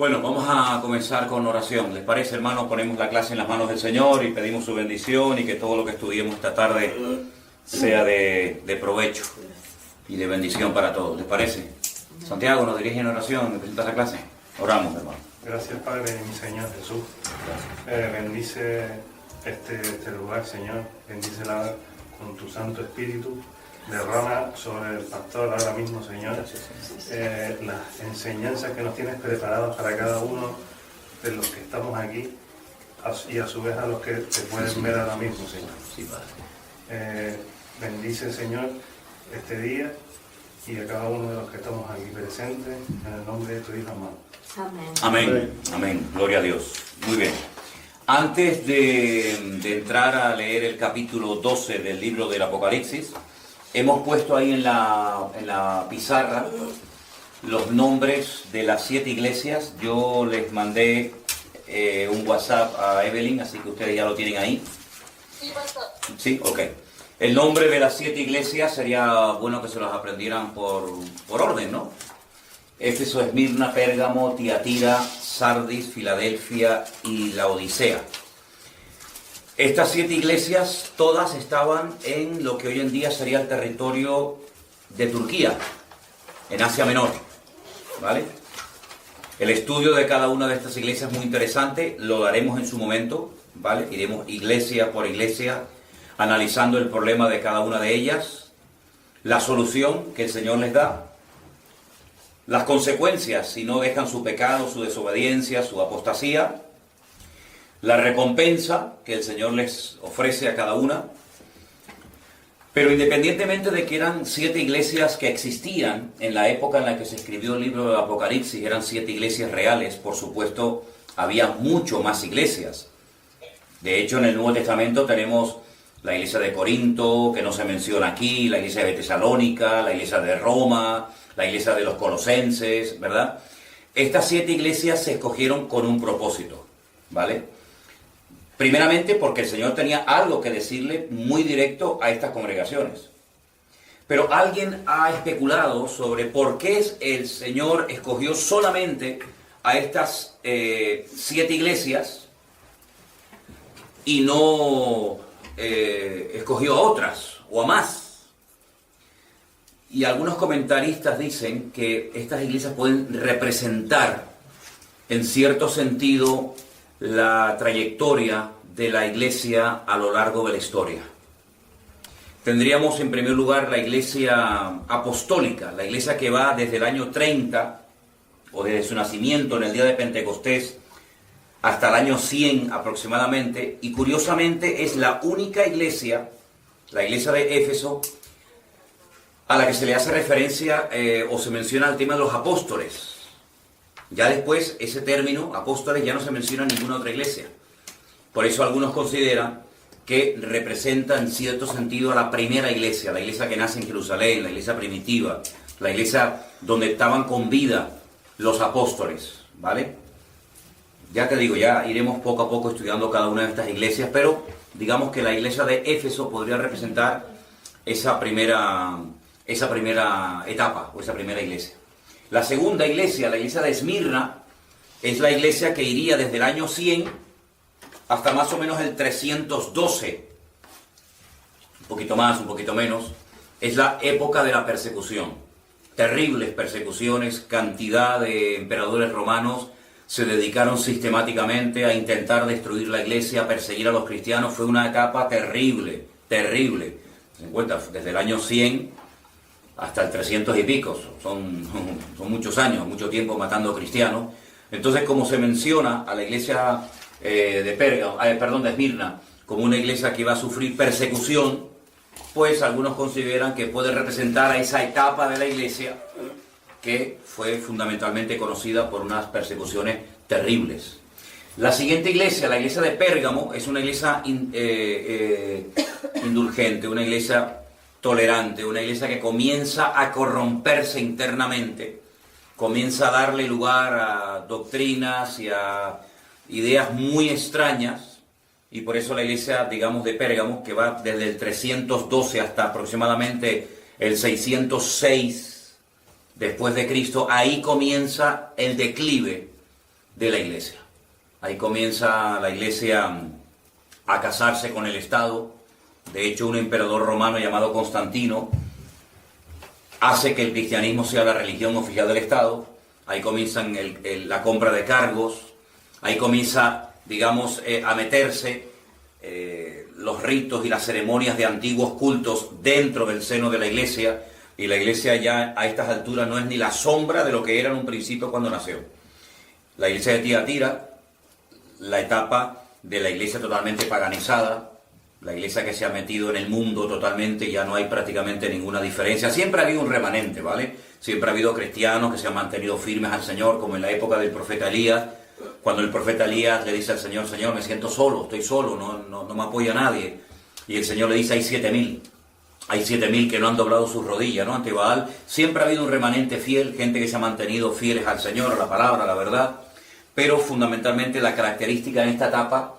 Bueno, vamos a comenzar con oración. ¿Les parece, hermanos? Ponemos la clase en las manos del Señor y pedimos su bendición y que todo lo que estudiemos esta tarde sea de provecho y de bendición para todos. ¿Les parece? Santiago, nos dirige en oración, ¿me presentas la clase? Oramos, hermano. Gracias, Padre, mi Señor Jesús. Bendice este lugar, Señor. Bendícela con tu Santo Espíritu. Derrama sobre el pastor ahora mismo, Señor, las enseñanzas que nos tienes preparadas para cada uno de los que estamos aquí y a su vez a los que te pueden ver ahora mismo, Señor. Sí, Padre. Bendice, Señor, este día y a cada uno de los que estamos aquí presentes, en el nombre de tu Hijo amado. Amén. Amén. Amén. Gloria a Dios. Muy bien. Antes de entrar a leer el capítulo 12 del libro del Apocalipsis, hemos puesto ahí en la pizarra los nombres de las 7 iglesias. Yo les mandé un WhatsApp a Evelyn, así que ustedes ya lo tienen ahí. Sí, ok. El nombre de las 7 iglesias sería bueno que se los aprendieran por orden, ¿no? Éfeso, Esmirna, Pérgamo, Tiatira, Sardis, Filadelfia y Laodicea. Estas 7 iglesias todas estaban en lo que hoy en día sería el territorio de Turquía, en Asia Menor, ¿vale? El estudio de cada una de estas iglesias es muy interesante, lo daremos en su momento, ¿vale? Iremos iglesia por iglesia, analizando el problema de cada una de ellas, la solución que el Señor les da, las consecuencias si no dejan su pecado, su desobediencia, su apostasía, la recompensa que el Señor les ofrece a cada una. Pero independientemente de que eran 7 iglesias que existían en la época en la que se escribió el libro del Apocalipsis, eran 7 iglesias reales, por supuesto, había mucho más iglesias. De hecho, en el Nuevo Testamento tenemos la iglesia de Corinto, que no se menciona aquí, la iglesia de Tesalónica, la iglesia de Roma, la iglesia de los Colosenses, ¿verdad? Estas 7 iglesias se escogieron con un propósito, ¿vale? Primeramente porque el Señor tenía algo que decirle muy directo a estas congregaciones. Pero alguien ha especulado sobre por qué el Señor escogió solamente a estas 7 iglesias y no escogió a otras o a más. Y algunos comentaristas dicen que estas iglesias pueden representar en cierto sentido la trayectoria de la iglesia a lo largo de la historia. Tendríamos en primer lugar la iglesia apostólica, la iglesia que va desde el año 30 o desde su nacimiento en el día de Pentecostés hasta el año 100 aproximadamente, y curiosamente es la única iglesia, la iglesia de Éfeso, a la que se le hace referencia o se menciona el tema de los apóstoles. Ya después, ese término, apóstoles, ya no se menciona en ninguna otra iglesia. Por eso algunos consideran que representa en cierto sentido a la primera iglesia, la iglesia que nace en Jerusalén, la iglesia primitiva, la iglesia donde estaban con vida los apóstoles, ¿vale? Ya te digo, ya iremos poco a poco estudiando cada una de estas iglesias, pero digamos que la iglesia de Éfeso podría representar esa primera etapa o esa primera iglesia. La segunda iglesia, la iglesia de Esmirna, es la iglesia que iría desde el año 100 hasta más o menos el 312, un poquito más, un poquito menos. Es la época de la persecución, terribles persecuciones, cantidad de emperadores romanos se dedicaron sistemáticamente a intentar destruir la iglesia, a perseguir a los cristianos. Fue una etapa terrible, terrible. Se encuentra desde el año 100 hasta el 300 y pico, son muchos años, mucho tiempo matando cristianos. Entonces, como se menciona a la iglesia de Esmirna como una iglesia que va a sufrir persecución, pues algunos consideran que puede representar a esa etapa de la iglesia que fue fundamentalmente conocida por unas persecuciones terribles. La siguiente iglesia, la iglesia de Pérgamo, es una iglesia indulgente, una iglesia tolerante, una iglesia que comienza a corromperse internamente, comienza a darle lugar a doctrinas y a ideas muy extrañas, y por eso la iglesia, digamos, de Pérgamo, que va desde el 312 hasta aproximadamente el 606 después de Cristo, ahí comienza el declive de la Iglesia. Ahí comienza la Iglesia a casarse con el Estado. De hecho, un emperador romano llamado Constantino hace que el cristianismo sea la religión oficial del Estado. Ahí comienzan la compra de cargos, ahí comienza, digamos, a meterse los ritos y las ceremonias de antiguos cultos dentro del seno de la Iglesia, y la Iglesia ya a estas alturas no es ni la sombra de lo que era en un principio cuando nació. La Iglesia de Tiatira, la etapa de la Iglesia totalmente paganizada, la Iglesia que se ha metido en el mundo totalmente, ya no hay prácticamente ninguna diferencia. Siempre ha habido un remanente, ¿vale? Siempre ha habido cristianos que se han mantenido firmes al Señor, como en la época del profeta Elías, cuando el profeta Elías le dice al Señor: Señor, me siento solo, estoy solo, no me apoya nadie. Y el Señor le dice: hay 7.000. Hay 7.000 que no han doblado sus rodillas, ¿no?, ante Baal. Siempre ha habido un remanente fiel, gente que se ha mantenido fieles al Señor, a la palabra, a la verdad. Pero fundamentalmente la característica en esta etapa,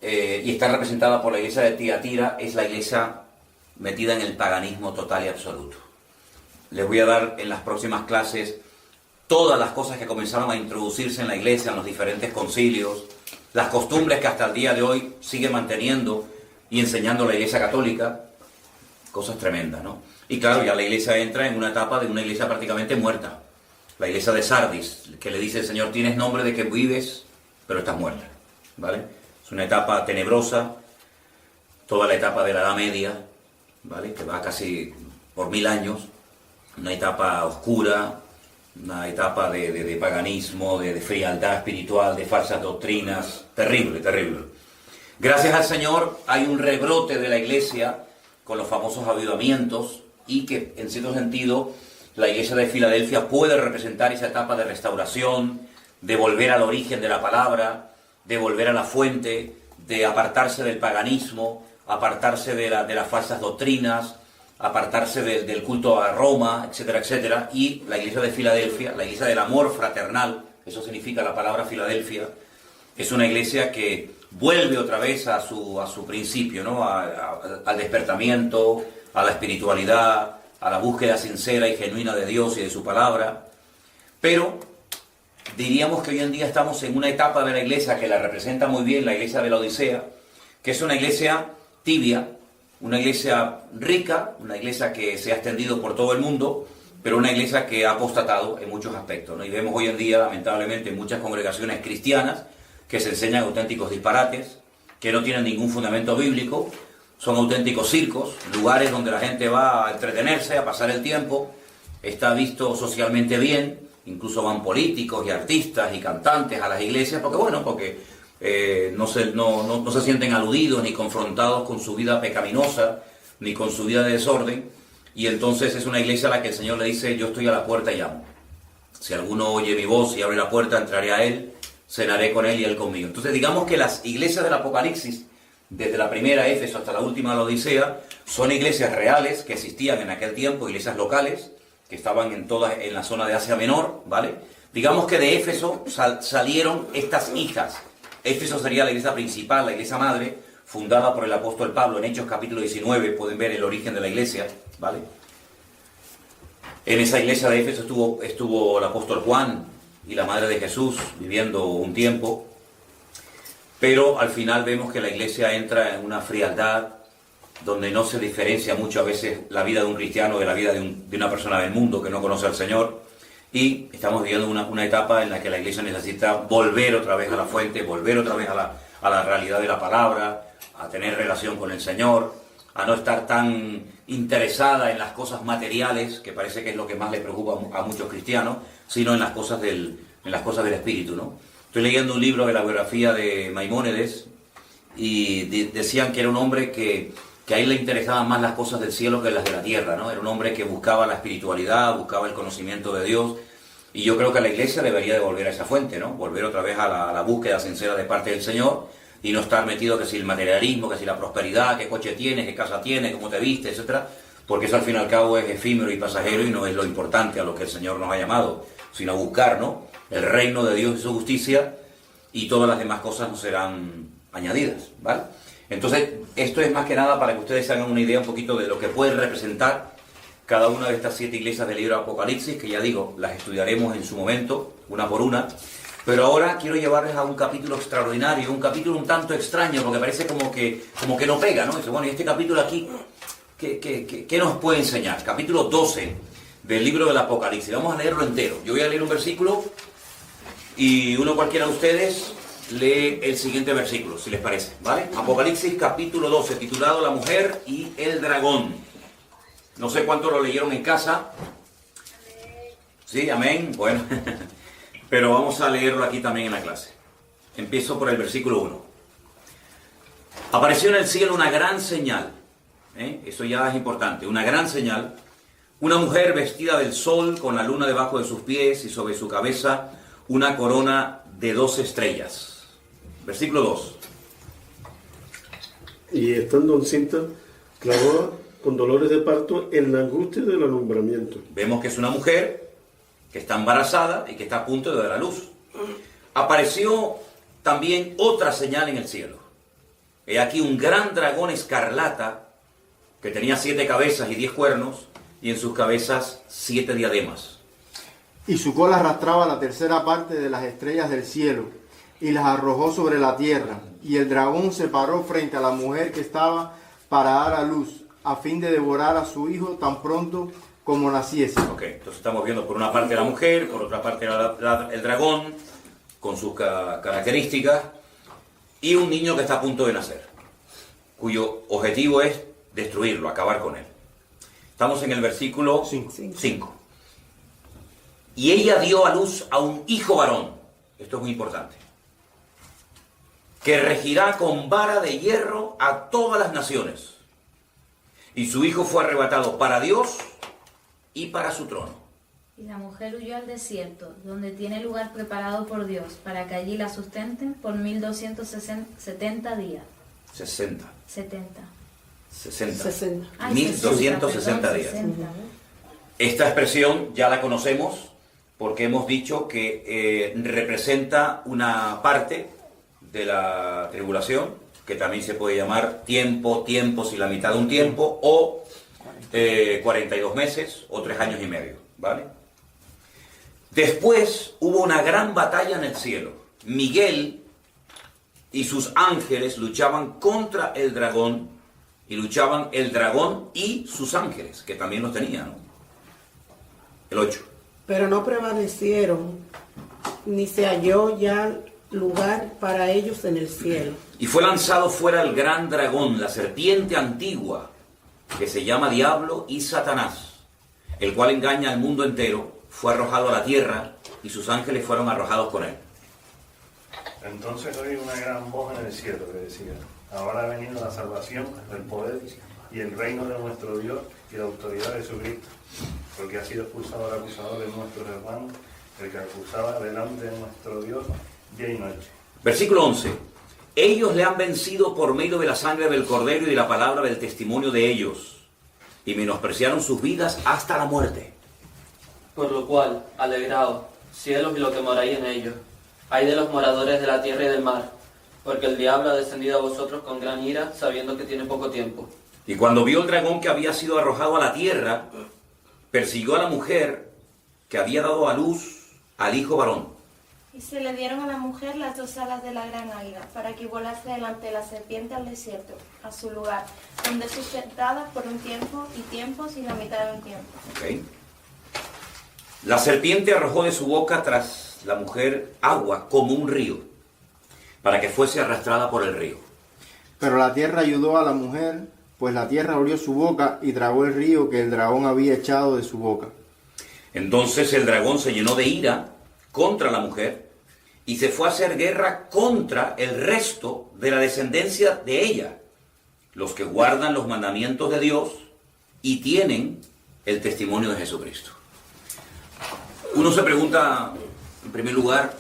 y está representada por la iglesia de Tiatira, es la iglesia metida en el paganismo total y absoluto. Les voy a dar en las próximas clases todas las cosas que comenzaron a introducirse en la iglesia, en los diferentes concilios, las costumbres que hasta el día de hoy sigue manteniendo y enseñando la iglesia católica, cosas tremendas, ¿no? Y claro, ya la iglesia entra en una etapa de una iglesia prácticamente muerta. La iglesia de Sardis, que le dice el Señor: tienes nombre de que vives, pero estás muerta, ¿vale? Es una etapa tenebrosa, toda la etapa de la Edad Media, ¿vale?, que va casi por 1000 años, una etapa oscura, una etapa de paganismo, de frialdad espiritual, de falsas doctrinas, terrible, terrible. Gracias al Señor hay un rebrote de la iglesia con los famosos avivamientos, y que en cierto sentido la iglesia de Filadelfia puede representar esa etapa de restauración, de volver al origen de la palabra, de volver a la fuente, de apartarse del paganismo, apartarse de las falsas doctrinas, apartarse del culto a Roma, etcétera, etcétera. Y la iglesia de Filadelfia, la iglesia del amor fraternal, eso significa la palabra Filadelfia, es una iglesia que vuelve otra vez a su principio, ¿no?, al despertamiento, a la espiritualidad, a la búsqueda sincera y genuina de Dios y de su palabra. Pero diríamos que hoy en día estamos en una etapa de la iglesia que la representa muy bien la iglesia de la Odisea, que es una iglesia tibia, una iglesia rica, una iglesia que se ha extendido por todo el mundo, pero una iglesia que ha apostatado en muchos aspectos, ¿no? Y vemos hoy en día, lamentablemente, en muchas congregaciones cristianas que se enseñan auténticos disparates, que no tienen ningún fundamento bíblico, son auténticos circos, lugares donde la gente va a entretenerse, a pasar el tiempo, está visto socialmente bien, incluso van políticos y artistas y cantantes a las iglesias, porque no se sienten aludidos ni confrontados con su vida pecaminosa, ni con su vida de desorden, y entonces es una iglesia a la que el Señor le dice: yo estoy a la puerta y llamo. Si alguno oye mi voz y abre la puerta, entraré a él, cenaré con él y él conmigo. Entonces digamos que las iglesias del Apocalipsis, desde la primera Éfeso hasta la última la Odisea, son iglesias reales que existían en aquel tiempo, iglesias locales, que estaban en la zona de Asia Menor, ¿vale? Digamos que de Éfeso salieron estas hijas. Éfeso sería la iglesia principal, la iglesia madre, fundada por el apóstol Pablo en Hechos capítulo 19, pueden ver el origen de la iglesia, ¿vale? En esa iglesia de Éfeso estuvo el apóstol Juan y la madre de Jesús viviendo un tiempo, pero al final vemos que la iglesia entra en una frialdad donde no se diferencia mucho a veces la vida de un cristiano de la vida de una persona del mundo que no conoce al Señor, y estamos viviendo una etapa en la que la iglesia necesita volver otra vez a la fuente, volver otra vez a la realidad de la palabra, a tener relación con el Señor, a no estar tan interesada en las cosas materiales, que parece que es lo que más le preocupa a muchos cristianos, sino en las cosas del espíritu, ¿no? Estoy leyendo un libro de la biografía de Maimónides, y decían que era un hombre que a él le interesaban más las cosas del cielo que las de la tierra, ¿no? Era un hombre que buscaba la espiritualidad, buscaba el conocimiento de Dios, y yo creo que la iglesia debería de volver a esa fuente, ¿no? Volver otra vez a la búsqueda sincera de parte del Señor, y no estar metido que si el materialismo, que si la prosperidad, qué coche tienes, qué casa tienes, cómo te vistes, etcétera, porque eso al fin y al cabo es efímero y pasajero y no es lo importante a lo que el Señor nos ha llamado, sino a buscar, ¿no?, el reino de Dios y su justicia, y todas las demás cosas nos serán añadidas, ¿vale? Entonces, esto es más que nada para que ustedes se hagan una idea un poquito de lo que puede representar cada una de estas 7 iglesias del libro de Apocalipsis, que ya digo, las estudiaremos en su momento, una por una, Pero ahora quiero llevarles a un capítulo extraordinario, un capítulo un tanto extraño, porque parece como que no pega, ¿no? Dice, bueno, ¿y este capítulo aquí qué nos puede enseñar? Capítulo 12 del libro del Apocalipsis. Vamos a leerlo entero. Yo voy a leer un versículo y uno cualquiera de ustedes lee el siguiente versículo, si les parece, ¿vale? Apocalipsis capítulo 12, titulado La mujer y el dragón. No sé cuánto lo leyeron en casa. Sí, amén. Bueno, pero vamos a leerlo aquí también en la clase. Empiezo por el versículo 1. Apareció en el cielo una gran señal. Eso ya es importante. Una gran señal. Una mujer vestida del sol con la luna debajo de sus pies y sobre su cabeza una corona de 12 estrellas. Versículo 2. Y estando encinta, clamaba con dolores de parto en la angustia del alumbramiento. Vemos que es una mujer que está embarazada y que está a punto de dar a luz. Apareció también otra señal en el cielo. He aquí un gran dragón escarlata que tenía 7 cabezas y 10 cuernos y en sus cabezas 7 diademas. Y su cola arrastraba la tercera parte de las estrellas del cielo y las arrojó sobre la tierra. Y el dragón se paró frente a la mujer que estaba para dar a luz, a fin de devorar a su hijo tan pronto como naciese. Ok, entonces estamos viendo por una parte la mujer, por otra parte el dragón, con sus características, y un niño que está a punto de nacer, cuyo objetivo es destruirlo, acabar con él. Estamos en el versículo 5. Y ella dio a luz a un hijo varón, esto es muy importante, que regirá con vara de hierro a todas las naciones. Y su hijo fue arrebatado para Dios y para su trono. Y la mujer huyó al desierto, donde tiene lugar preparado por Dios, para que allí la sustenten por 1270 días. 60. Ay, 1260 días. 60. Esta expresión ya la conocemos porque hemos dicho que representa una parte de la tribulación, que también se puede llamar tiempos y la mitad de un tiempo, o 42 meses o 3 años y medio, ¿vale? Después hubo una gran batalla en el cielo. Miguel y sus ángeles luchaban contra el dragón, y luchaban el dragón y sus ángeles, que también los tenían, ¿no? El 8. Pero no prevalecieron, ni se halló ya lugar para ellos en el cielo. Y fue lanzado fuera el gran dragón, la serpiente antigua, que se llama Diablo y Satanás, el cual engaña al mundo entero. Fue arrojado a la tierra y sus ángeles fueron arrojados con él. Entonces oí una gran voz en el cielo que decía: ahora ha venido la salvación, el poder y el reino de nuestro Dios y la autoridad de Jesucristo, porque ha sido expulsado el acusador de nuestros hermanos, el que acusaba delante de nuestro Dios día y noche. Versículo 11. Ellos le han vencido por medio de la sangre del Cordero y de la palabra del testimonio de ellos, y menospreciaron sus vidas hasta la muerte. Por lo cual, alegraos, cielos y lo que moráis en ellos. Ay de los moradores de la tierra y del mar, porque el diablo ha descendido a vosotros con gran ira, sabiendo que tiene poco tiempo. Y cuando vio el dragón que había sido arrojado a la tierra, persiguió a la mujer que había dado a luz al hijo varón. Y se le dieron a la mujer las 2 alas de la gran águila, para que volase delante de la serpiente al desierto, a su lugar, donde es sustentada por un tiempo y tiempos y la mitad de un tiempo. Okay. La serpiente arrojó de su boca tras la mujer agua como un río, para que fuese arrastrada por el río. Pero la tierra ayudó a la mujer, pues la tierra abrió su boca y tragó el río que el dragón había echado de su boca. Entonces el dragón se llenó de ira contra la mujer y se fue a hacer guerra contra el resto de la descendencia de ella, los que guardan los mandamientos de Dios y tienen el testimonio de Jesucristo. Uno se pregunta, en primer lugar,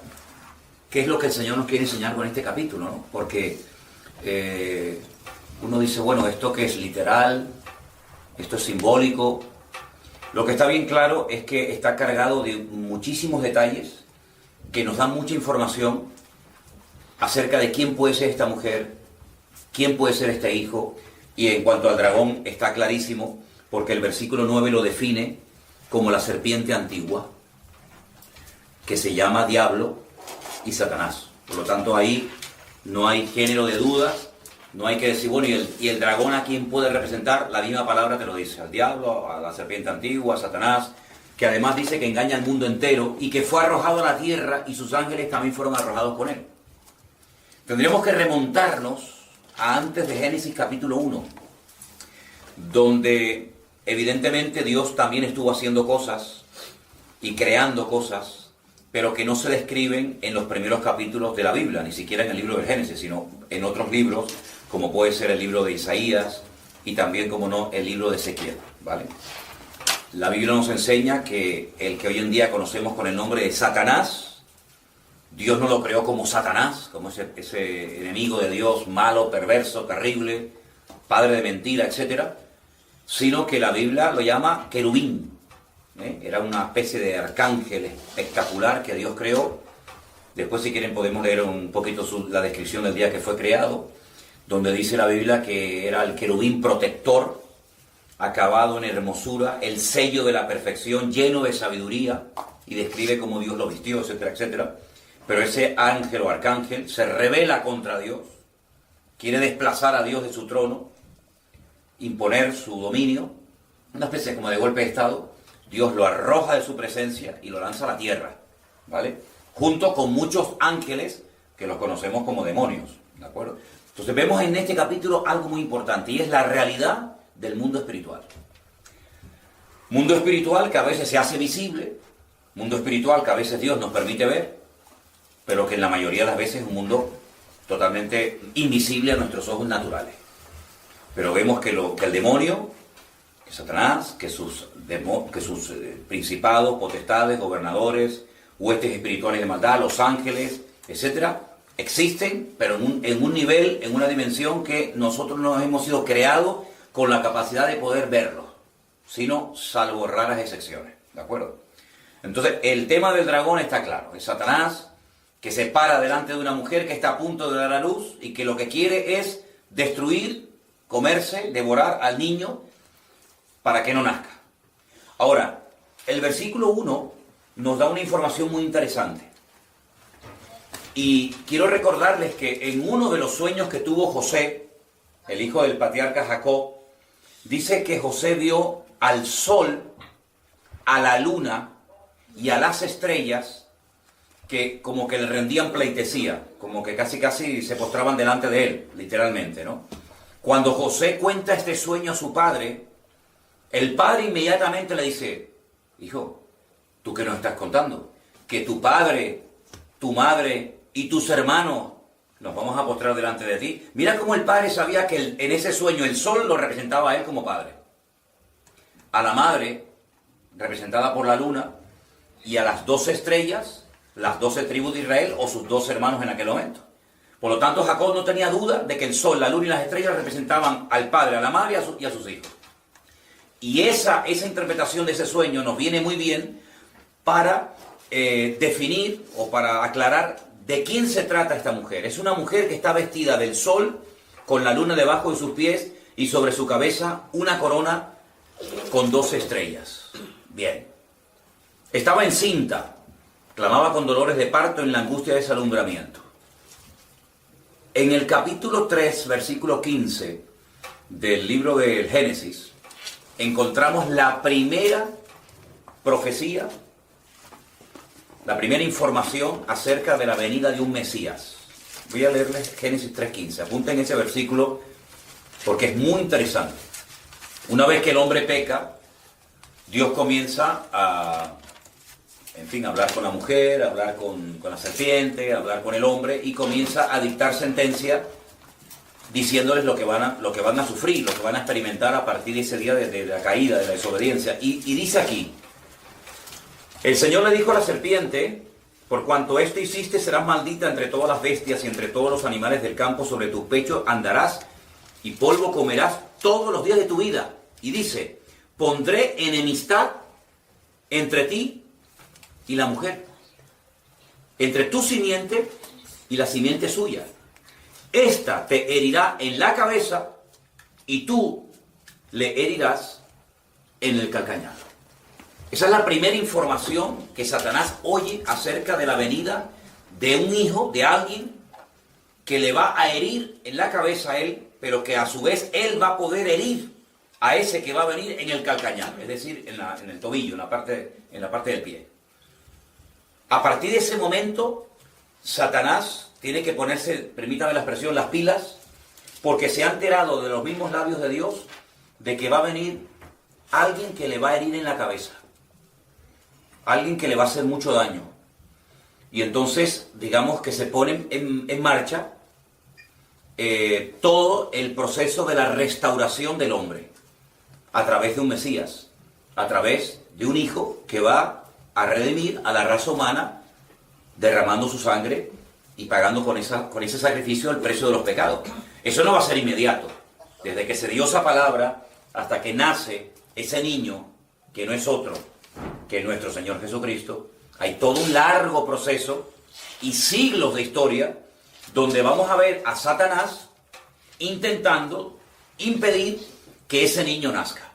¿qué es lo que el Señor nos quiere enseñar con este capítulo, ¿no? Porque uno dice, bueno, ¿esto qué es literal? ¿Esto es simbólico? Lo que está bien claro es que está cargado de muchísimos detalles que nos dan mucha información acerca de quién puede ser esta mujer, quién puede ser este hijo, y en cuanto al dragón está clarísimo, porque el versículo 9 lo define como la serpiente antigua, que se llama Diablo y Satanás. Por lo tanto, ahí no hay género de dudas, no hay que decir, bueno, ¿y el dragón a quién puede representar? La misma palabra te lo dice, al diablo, a la serpiente antigua, a Satanás, que además dice que engaña al mundo entero y que fue arrojado a la tierra y sus ángeles también fueron arrojados con él. Tendríamos que remontarnos a antes de Génesis capítulo 1, donde evidentemente Dios también estuvo haciendo cosas y creando cosas, pero que no se describen en los primeros capítulos de la Biblia, ni siquiera en el libro del Génesis, sino en otros libros, como puede ser el libro de Isaías y también, como no, el libro de Ezequiel, ¿vale? La Biblia nos enseña que el que hoy en día conocemos con el nombre de Satanás, Dios no lo creó como Satanás, como ese enemigo de Dios, malo, perverso, terrible, padre de mentira, etc., sino que la Biblia lo llama querubín. Era una especie de arcángel espectacular que Dios creó. Después, si quieren, podemos leer un poquito la descripción del día que fue creado, donde dice la Biblia que era el querubín protector, acabado en hermosura, el sello de la perfección, lleno de sabiduría, y describe cómo Dios lo vistió, etcétera, etcétera. Pero ese ángel o arcángel se rebela contra Dios, quiere desplazar a Dios de su trono, imponer su dominio, una especie como de golpe de estado. Dios lo arroja de su presencia y lo lanza a la tierra, ¿vale? Junto con muchos ángeles que los conocemos como demonios, ¿de acuerdo? Entonces vemos en este capítulo algo muy importante, y es la realidad del mundo espiritual. Mundo espiritual que a veces se hace visible, mundo espiritual que a veces Dios nos permite ver, pero que en la mayoría de las veces es un mundo totalmente invisible a nuestros ojos naturales. Pero vemos que el demonio, que Satanás, que sus principados, potestades, gobernadores, huestes espirituales de maldad, los ángeles, etcétera, existen, pero en un nivel, en una dimensión que nosotros no hemos sido creados con la capacidad de poder verlos, sino salvo raras excepciones, ¿de acuerdo? Entonces, el tema del dragón está claro, es Satanás, que se para delante de una mujer que está a punto de dar a luz y que lo que quiere es destruir, comerse, devorar al niño para que no nazca. Ahora, el versículo 1 nos da una información muy interesante. Y quiero recordarles que en uno de los sueños que tuvo José, el hijo del patriarca Jacob, dice que José vio al sol, a la luna y a las estrellas que como que le rendían pleitesía, como que casi se postraban delante de él, literalmente, ¿no? Cuando José cuenta este sueño a su padre, el padre inmediatamente le dice: hijo, ¿tú qué nos estás contando? Que tu padre, tu madre y tus hermanos nos vamos a postrar delante de ti. Mira cómo el padre sabía que en ese sueño el sol lo representaba a él como padre, a la madre representada por la luna, y a las 12 estrellas, las 12 tribus de Israel o sus 12 hermanos en aquel momento. Por lo tanto, Jacob no tenía duda de que el sol, la luna y las estrellas representaban al padre, a la madre y a sus hijos. Y esa interpretación de ese sueño nos viene muy bien para definir o para aclarar de quién se trata esta mujer. Es una mujer que está vestida del sol, con la luna debajo de sus pies y sobre su cabeza una corona con 12 estrellas. Bien. Estaba encinta, clamaba con dolores de parto en la angustia de ese alumbramiento. En el capítulo 3, versículo 15 del libro del Génesis, encontramos la primera profecía, la primera información acerca de la venida de un Mesías. Voy a leerles Génesis 3:15. Apunten ese versículo porque es muy interesante. Una vez que el hombre peca, Dios comienza a hablar con la mujer, hablar con la serpiente, hablar con el hombre, y comienza a dictar sentencia diciéndoles lo que van a sufrir, lo que van a experimentar a partir de ese día de la caída, de la desobediencia. Y dice aquí: el Señor le dijo a la serpiente: por cuanto esto hiciste, serás maldita entre todas las bestias y entre todos los animales del campo, sobre tu pecho andarás y polvo comerás todos los días de tu vida. Y dice: pondré enemistad entre ti y la mujer, entre tu simiente y la simiente suya. Esta te herirá en la cabeza y tú le herirás en el calcañar. Esa es la primera información que Satanás oye acerca de la venida de un hijo, de alguien que le va a herir en la cabeza a él, pero que a su vez él va a poder herir a ese que va a venir en el calcañar, es decir, en el tobillo, en la parte del pie. A partir de ese momento, Satanás tiene que ponerse, permítame la expresión, las pilas, porque se ha enterado de los mismos labios de Dios de que va a venir alguien que le va a herir en la cabeza, alguien que le va a hacer mucho daño. Y entonces, digamos que se pone en marcha todo el proceso de la restauración del hombre, a través de un Mesías, a través de un hijo que va a redimir a la raza humana, derramando su sangre y pagando con ese sacrificio el precio de los pecados. Eso no va a ser inmediato. Desde que se dio esa palabra hasta que nace ese niño, que no es otro que nuestro Señor Jesucristo, hay todo un largo proceso y siglos de historia donde vamos a ver a Satanás intentando impedir que ese niño nazca.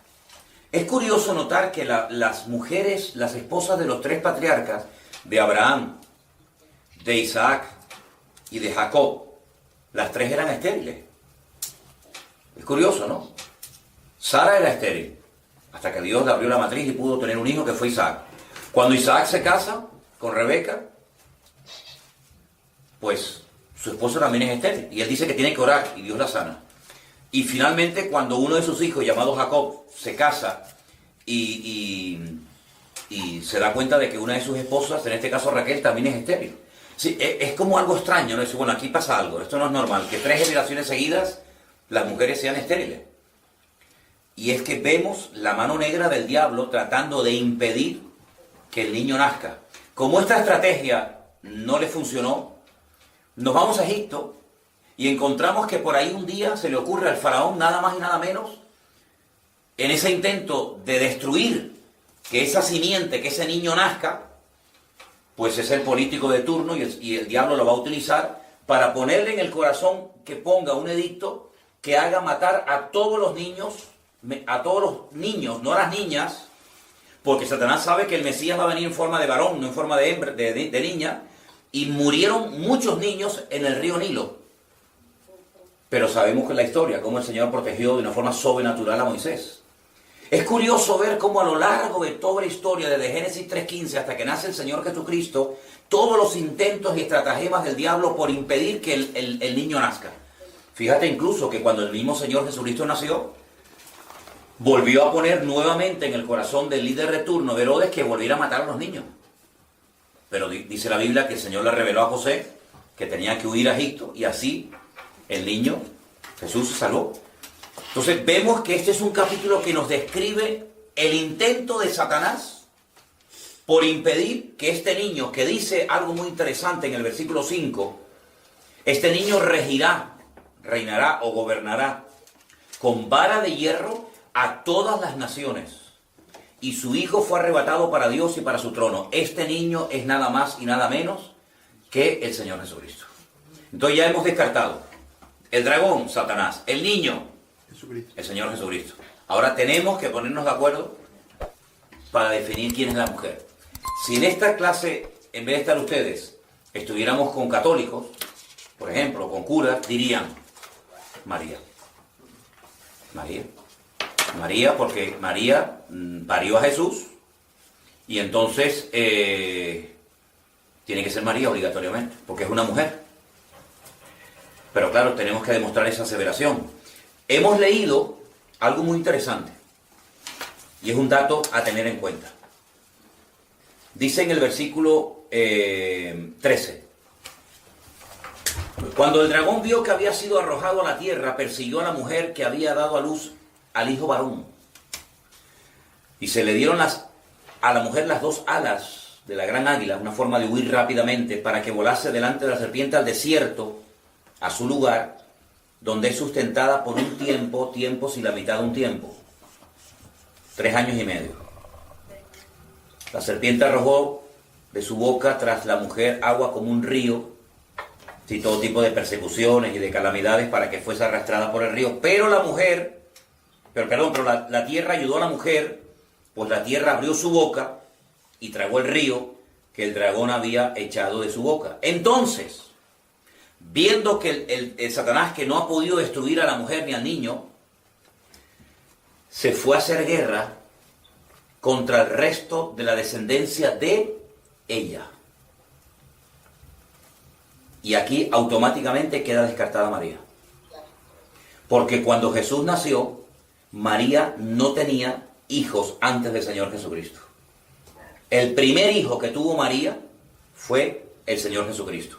Es curioso notar que las mujeres, las esposas de los tres patriarcas, de Abraham, de Isaac y de Jacob, las tres eran estériles. Es curioso, ¿no? Sara era estéril, hasta que Dios le abrió la matriz y pudo tener un hijo que fue Isaac. Cuando Isaac se casa con Rebeca, pues su esposo también es estéril. Y él dice que tiene que orar y Dios la sana. Y finalmente, cuando uno de sus hijos, llamado Jacob, se casa y se da cuenta de que una de sus esposas, en este caso Raquel, también es estéril. Sí, es como algo extraño, ¿no? Es, bueno, aquí pasa algo, esto no es normal, que 3 generaciones seguidas las mujeres sean estériles. Y es que vemos la mano negra del diablo tratando de impedir que el niño nazca. Como esta estrategia no le funcionó, nos vamos a Egipto y encontramos que por ahí un día se le ocurre al faraón, nada más y nada menos, en ese intento de destruir que esa simiente, que ese niño nazca, pues es el político de turno y el diablo lo va a utilizar para ponerle en el corazón que ponga un edicto que haga matar a todos los niños, no a las niñas, porque Satanás sabe que el Mesías va a venir en forma de varón, no en forma de hembra, de niña, y murieron muchos niños en el río Nilo. Pero sabemos que en la historia, cómo el Señor protegió de una forma sobrenatural a Moisés. Es curioso ver cómo a lo largo de toda la historia, desde Génesis 3:15 hasta que nace el Señor Jesucristo, todos los intentos y estratagemas del diablo por impedir que el niño nazca. Fíjate incluso que cuando el mismo Señor Jesucristo nació, volvió a poner nuevamente en el corazón del líder de turno de Herodes que volviera a matar a los niños. Pero dice la Biblia que el Señor le reveló a José que tenía que huir a Egipto y así el niño Jesús se salvó. Entonces vemos que este es un capítulo que nos describe el intento de Satanás por impedir que este niño, que dice algo muy interesante en el versículo 5, este niño reinará o gobernará con vara de hierro a todas las naciones, y su hijo fue arrebatado para Dios y para su trono. Este niño es nada más y nada menos que el Señor Jesucristo. Entonces ya hemos descartado el dragón, Satanás, el niño, Jesucristo, el Señor Jesucristo. Ahora tenemos que ponernos de acuerdo para definir quién es la mujer. Si en esta clase, en vez de estar ustedes, estuviéramos con católicos, por ejemplo, con curas, dirían María. María, porque María parió a Jesús y entonces tiene que ser María obligatoriamente, porque es una mujer. Pero claro, tenemos que demostrar esa aseveración. Hemos leído algo muy interesante y es un dato a tener en cuenta. Dice en el versículo 13: cuando el dragón vio que había sido arrojado a la tierra, persiguió a la mujer que había dado a luz al hijo varón. Y se le dieron a la mujer las 2 alas de la gran águila, una forma de huir rápidamente, para que volase delante de la serpiente al desierto, a su lugar, donde es sustentada por un tiempos y la mitad de un tiempo. 3 años y medio. La serpiente arrojó de su boca tras la mujer agua como un río, y todo tipo de persecuciones y de calamidades para que fuese arrastrada por el río. Pero la tierra ayudó a la mujer, pues la tierra abrió su boca y tragó el río que el dragón había echado de su boca. Entonces, viendo que el Satanás, que no ha podido destruir a la mujer ni al niño, se fue a hacer guerra contra el resto de la descendencia de ella. Y aquí automáticamente queda descartada María. Porque cuando Jesús nació, María no tenía hijos antes del Señor Jesucristo. El primer hijo que tuvo María fue el Señor Jesucristo.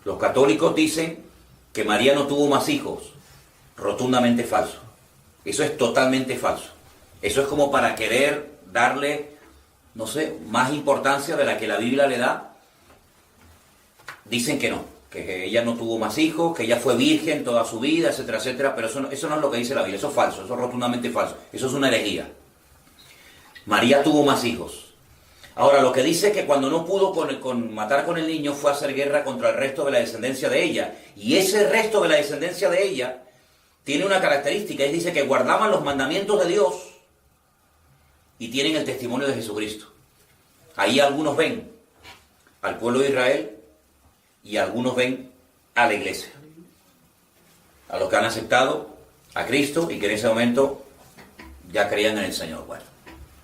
Los católicos dicen que María no tuvo más hijos. Rotundamente falso. Eso es totalmente falso. Eso es como para querer darle, no sé, más importancia de la que la Biblia le da. Dicen que no, que ella no tuvo más hijos, que ella fue virgen toda su vida, etcétera, etcétera. Pero eso no es lo que dice la Biblia. Eso es falso, eso es rotundamente falso. Eso es una herejía. María tuvo más hijos. Ahora, lo que dice es que cuando no pudo matar con el niño, fue a hacer guerra contra el resto de la descendencia de ella. Y ese resto de la descendencia de ella tiene una característica, es dice que guardaban los mandamientos de Dios y tienen el testimonio de Jesucristo. Ahí algunos ven al pueblo de Israel y algunos ven a la iglesia. A los que han aceptado a Cristo y que en ese momento ya creían en el Señor. Bueno,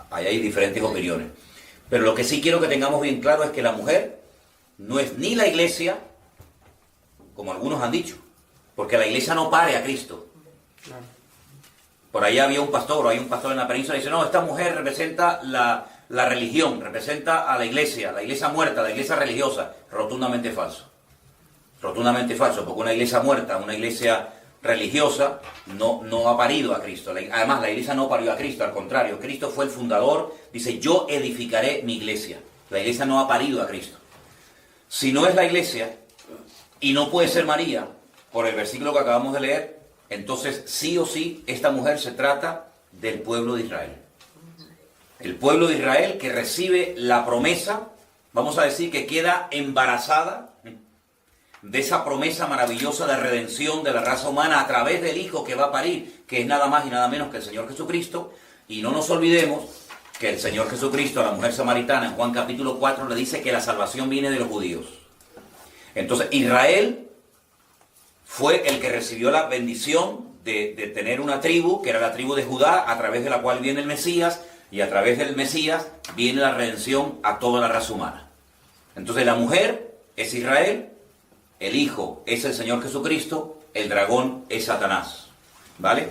ahí hay diferentes opiniones. Pero lo que sí quiero que tengamos bien claro es que la mujer no es ni la iglesia, como algunos han dicho, porque la iglesia no pare a Cristo. Por allá había un pastor, o hay un pastor en la península, y dice, no, esta mujer representa la religión, representa a la iglesia muerta, la iglesia religiosa. Rotundamente falso. Rotundamente falso, porque una iglesia muerta, una iglesia religiosa, no ha parido a Cristo. Además, la iglesia no parió a Cristo, al contrario, Cristo fue el fundador, dice, yo edificaré mi iglesia. La iglesia no ha parido a Cristo. Si no es la iglesia, y no puede ser María, por el versículo que acabamos de leer, entonces sí o sí, esta mujer se trata del pueblo de Israel. El pueblo de Israel que recibe la promesa, vamos a decir que queda embarazada de esa promesa maravillosa de redención de la raza humana a través del Hijo que va a parir, que es nada más y nada menos que el Señor Jesucristo. Y no nos olvidemos que el Señor Jesucristo a la mujer samaritana en Juan capítulo 4 le dice que la salvación viene de los judíos. Entonces Israel fue el que recibió la bendición de tener una tribu, que era la tribu de Judá, a través de la cual viene el Mesías, y a través del Mesías viene la redención a toda la raza humana. Entonces la mujer es Israel, el Hijo es el Señor Jesucristo, el dragón es Satanás. ¿Vale?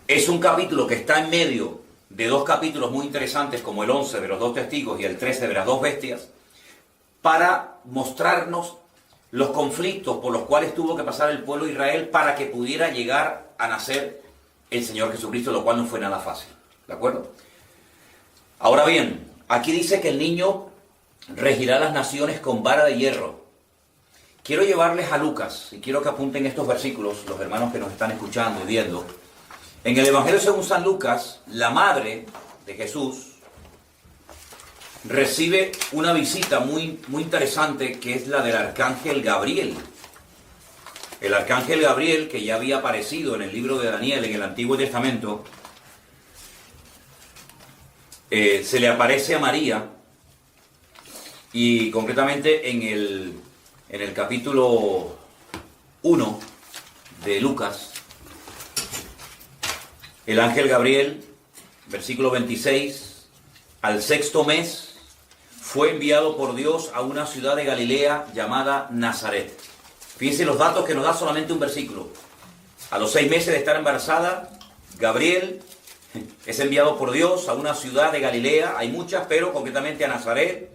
Es un capítulo que está en medio de dos capítulos muy interesantes, como el 11 de los dos testigos y el 13 de las dos bestias, para mostrarnos los conflictos por los cuales tuvo que pasar el pueblo de Israel para que pudiera llegar a nacer el Señor Jesucristo, lo cual no fue nada fácil. ¿De acuerdo? Ahora bien, aquí dice que el niño regirá las naciones con vara de hierro. Quiero llevarles a Lucas, y quiero que apunten estos versículos, los hermanos que nos están escuchando y viendo. En el Evangelio según San Lucas, la madre de Jesús recibe una visita muy interesante, que es la del arcángel Gabriel. El arcángel Gabriel, que ya había aparecido en el libro de Daniel, en el Antiguo Testamento, se le aparece a María, y concretamente en el capítulo 1 de Lucas, el ángel Gabriel, versículo 26, al sexto mes, fue enviado por Dios a una ciudad de Galilea llamada Nazaret. Fíjense los datos que nos da solamente un versículo. A los 6 meses de estar embarazada, Gabriel es enviado por Dios a una ciudad de Galilea, hay muchas, pero concretamente a Nazaret.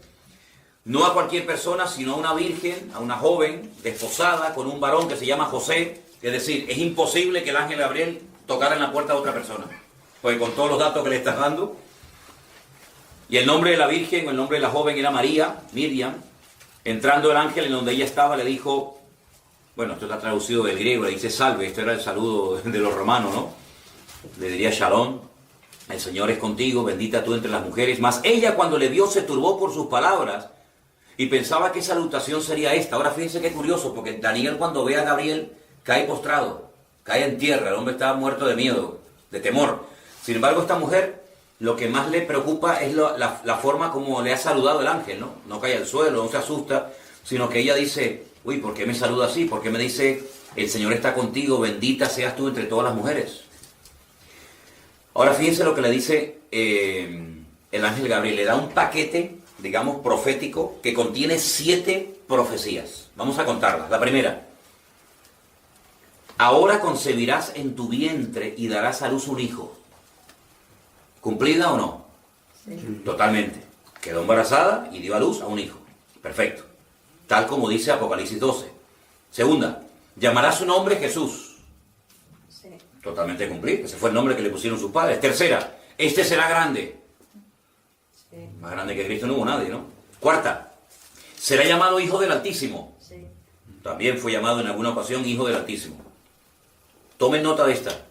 No a cualquier persona, sino a una virgen, a una joven desposada con un varón que se llama José. Es decir, es imposible que el ángel Gabriel tocara en la puerta de otra persona, pues con todos los datos que le estás dando. Y el nombre de la virgen, o el nombre de la joven era María, Miriam. Entrando el ángel en donde ella estaba, le dijo, bueno, esto está traducido del griego, le dice salve, esto era el saludo de los romanos, ¿no? Le diría shalom, el Señor es contigo, bendita tú entre las mujeres. Mas ella, cuando le vio, se turbó por sus palabras y pensaba qué salutación sería esta. Ahora fíjense qué curioso, porque Daniel, cuando ve a Gabriel, cae postrado, cae en tierra, el hombre estaba muerto de miedo, de temor. Sin embargo, esta mujer lo que más le preocupa es la forma como le ha saludado el ángel, ¿no? No cae al suelo, no se asusta, sino que ella dice, uy, ¿por qué me saluda así? ¿Por qué me dice, el Señor está contigo, bendita seas tú entre todas las mujeres? Ahora fíjense lo que le dice el ángel Gabriel. Le da un paquete, digamos, profético, que contiene 7 profecías. Vamos a contarlas. La primera: ahora concebirás en tu vientre y darás a luz un hijo. ¿Cumplida o no? Sí. Totalmente. Quedó embarazada y dio a luz a un hijo. Perfecto. Tal como dice Apocalipsis 12. Segunda: llamará su nombre Jesús. Sí. Totalmente cumplido. Ese fue el nombre que le pusieron sus padres. Tercera: este será grande. Sí. Más grande que Cristo no hubo nadie, ¿no? Cuarta: será llamado Hijo del Altísimo. Sí. También fue llamado en alguna ocasión Hijo del Altísimo. Tomen nota de esta.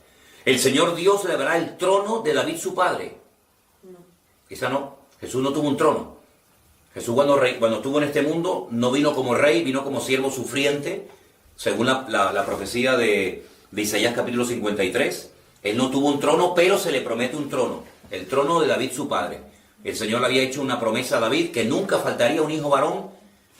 El Señor Dios le dará el trono de David su padre. No. Quizá no. Jesús no tuvo un trono. Jesús cuando estuvo en este mundo no vino como rey, vino como siervo sufriente, según la profecía de Isaías capítulo 53. Él no tuvo un trono, pero se le promete un trono. El trono de David su padre. El Señor le había hecho una promesa a David que nunca faltaría un hijo varón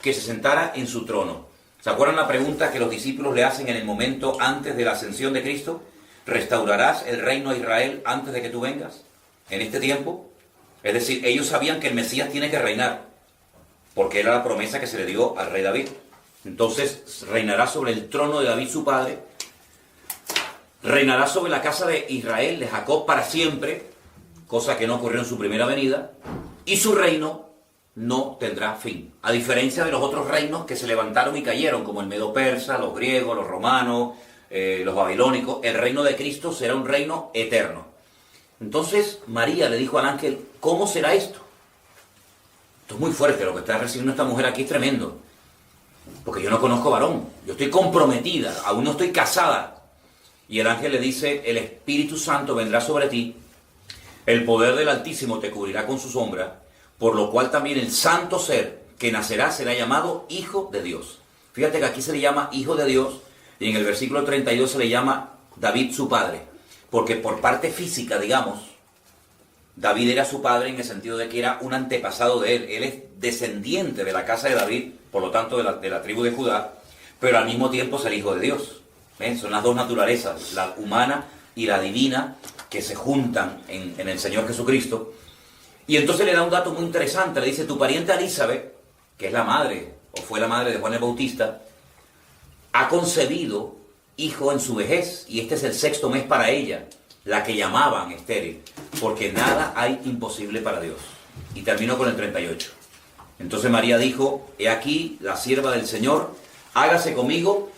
que se sentara en su trono. ¿Se acuerdan la pregunta que los discípulos le hacen en el momento antes de la ascensión de Cristo? ¿Restaurarás el reino a Israel antes de que tú vengas? En este tiempo. Es decir, ellos sabían que el Mesías tiene que reinar, porque era la promesa que se le dio al rey David. Entonces, reinará sobre el trono de David su padre, reinará sobre la casa de Israel, de Jacob, para siempre, cosa que no ocurrió en su primera venida, y su reino no tendrá fin. A diferencia de los otros reinos que se levantaron y cayeron, como el Medo-Persa, los griegos, los romanos, los babilónicos, el reino de Cristo será un reino eterno. Entonces María le dijo al ángel, ¿cómo será esto? Esto es muy fuerte, lo que está recibiendo esta mujer aquí es tremendo, porque yo no conozco varón, yo estoy comprometida, aún no estoy casada. Y el ángel le dice, el Espíritu Santo vendrá sobre ti, el poder del Altísimo te cubrirá con su sombra, por lo cual también el santo ser que nacerá será llamado Hijo de Dios. Fíjate que aquí se le llama Hijo de Dios, y en el versículo 32 se le llama David su padre, porque por parte física, digamos, David era su padre en el sentido de que era un antepasado de él. Él es descendiente de la casa de David, por lo tanto de la tribu de Judá, pero al mismo tiempo es el Hijo de Dios. ¿Ven? Son las dos naturalezas, la humana y la divina, que se juntan en el Señor Jesucristo. Y entonces le da un dato muy interesante, le dice, tu pariente Elizabeth, que es la madre, o fue la madre de Juan el Bautista, ha concebido hijo en su vejez, y este es el 6º mes para ella, la que llamaban estéril, porque nada hay imposible para Dios. Y terminó con el 38. Entonces María dijo, he aquí la sierva del Señor, hágase conmigo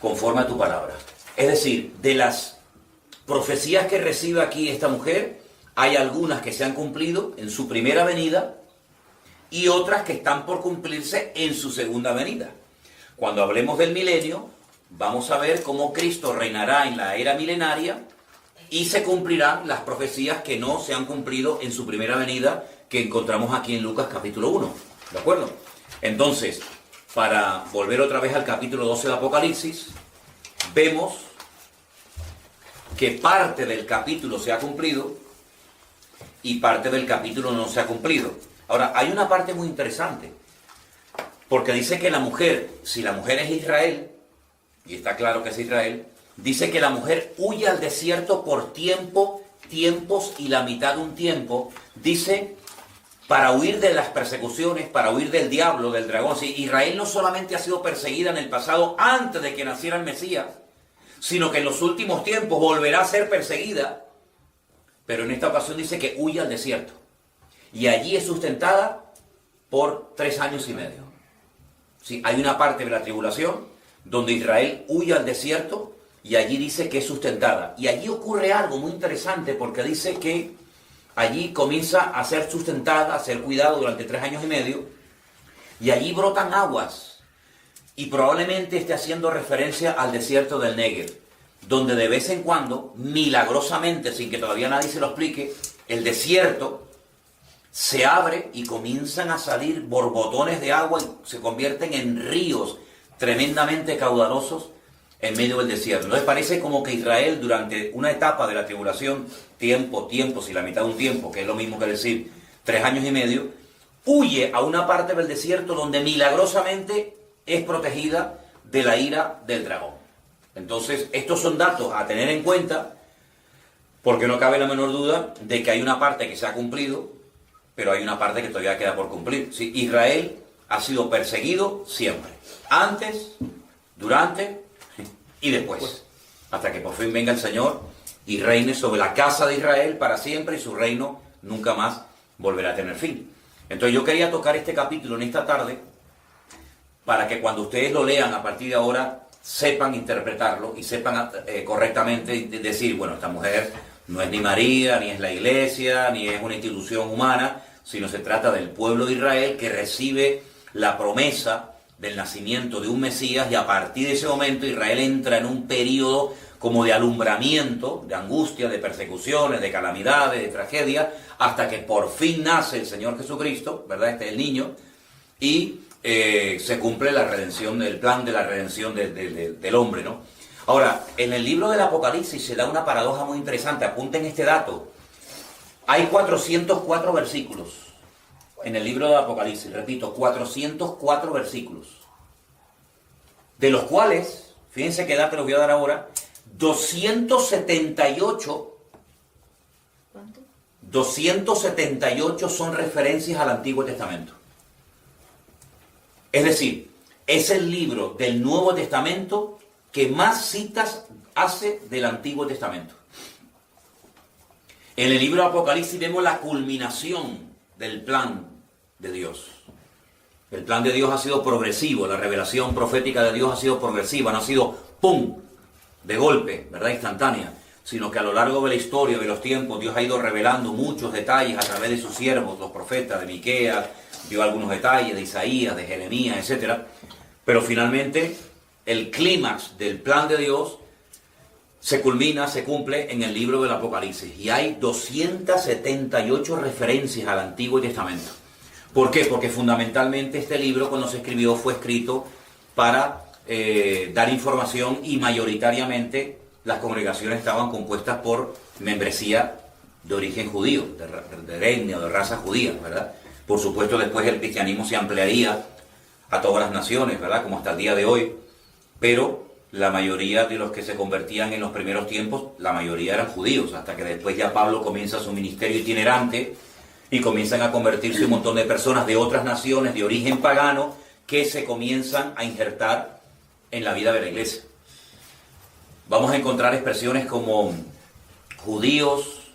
conforme a tu palabra. Es decir, de las profecías que recibe aquí esta mujer, hay algunas que se han cumplido en su primera venida y otras que están por cumplirse en su segunda venida. Cuando hablemos del milenio, vamos a ver cómo Cristo reinará en la era milenaria y se cumplirán las profecías que no se han cumplido en su primera venida, que encontramos aquí en Lucas capítulo 1. ¿De acuerdo? Entonces, para volver otra vez al capítulo 12 de Apocalipsis, vemos que parte del capítulo se ha cumplido y parte del capítulo no se ha cumplido. Ahora, hay una parte muy interesante, porque dice que la mujer, si la mujer es Israel, y está claro que es Israel, dice que la mujer huye al desierto por tiempos y la mitad de un tiempo, dice, para huir de las persecuciones, para huir del diablo, del dragón. Si Israel no solamente ha sido perseguida en el pasado antes de que naciera el Mesías, sino que en los últimos tiempos volverá a ser perseguida, pero en esta ocasión dice que huye al desierto. Y allí es sustentada por 3 años y medio. Sí, hay una parte de la tribulación donde Israel huye al desierto y allí dice que es sustentada. Y allí ocurre algo muy interesante porque dice que allí comienza a ser sustentada, a ser cuidada durante 3 años y medio y allí brotan aguas. Y probablemente esté haciendo referencia al desierto del Negev, donde de vez en cuando, milagrosamente, sin que todavía nadie se lo explique, el desierto se abre y comienzan a salir borbotones de agua y se convierten en ríos tremendamente caudalosos en medio del desierto. Entonces parece como que Israel durante una etapa de la tribulación, tiempos y la mitad de un tiempo, que es lo mismo que decir 3 años y medio, huye a una parte del desierto donde milagrosamente es protegida de la ira del dragón. Entonces estos son datos a tener en cuenta, porque no cabe la menor duda de que hay una parte que se ha cumplido, pero hay una parte que todavía queda por cumplir. ¿Sí? Israel ha sido perseguido siempre, antes, durante y después, hasta que por fin venga el Señor y reine sobre la casa de Israel para siempre, y su reino nunca más volverá a tener fin. Entonces yo quería tocar este capítulo en esta tarde para que cuando ustedes lo lean a partir de ahora sepan interpretarlo y sepan correctamente decir, bueno, esta mujer no es ni María, ni es la iglesia, ni es una institución humana, sino se trata del pueblo de Israel que recibe la promesa del nacimiento de un Mesías, y a partir de ese momento Israel entra en un periodo como de alumbramiento, de angustia, de persecuciones, de calamidades, de tragedia, hasta que por fin nace el Señor Jesucristo, ¿verdad? Este es el niño, y se cumple la redención, el plan de la redención del hombre, ¿no? Ahora, en el libro del Apocalipsis se da una paradoja muy interesante, apunten este dato. Hay 404 versículos en el libro del Apocalipsis, repito, 404 versículos, de los cuales, fíjense qué dato les voy a dar ahora, 278, ¿cuánto? 278 son referencias al Antiguo Testamento. Es decir, es el libro del Nuevo Testamento que más citas hace del Antiguo Testamento. En el libro de Apocalipsis vemos la culminación del plan de Dios. El plan de Dios ha sido progresivo, la revelación profética de Dios ha sido progresiva, no ha sido ¡pum!, de golpe, ¿verdad?, instantánea, sino que a lo largo de la historia, de los tiempos, Dios ha ido revelando muchos detalles a través de sus siervos, los profetas, de Miqueas, dio algunos detalles de Isaías, de Jeremías, etc. Pero finalmente el clímax del plan de Dios se culmina, se cumple en el libro del Apocalipsis. Y hay 278 referencias al Antiguo Testamento. ¿Por qué? Porque fundamentalmente este libro, cuando se escribió, fue escrito para dar información, y mayoritariamente las congregaciones estaban compuestas por membresía de origen judío, de etnia o de raza judía, ¿verdad? Por supuesto, después el cristianismo se ampliaría a todas las naciones, ¿verdad?, como hasta el día de hoy, pero la mayoría de los que se convertían en los primeros tiempos, la mayoría eran judíos, hasta que después ya Pablo comienza su ministerio itinerante y comienzan a convertirse un montón de personas de otras naciones de origen pagano que se comienzan a injertar en la vida de la iglesia. Vamos a encontrar expresiones como judíos,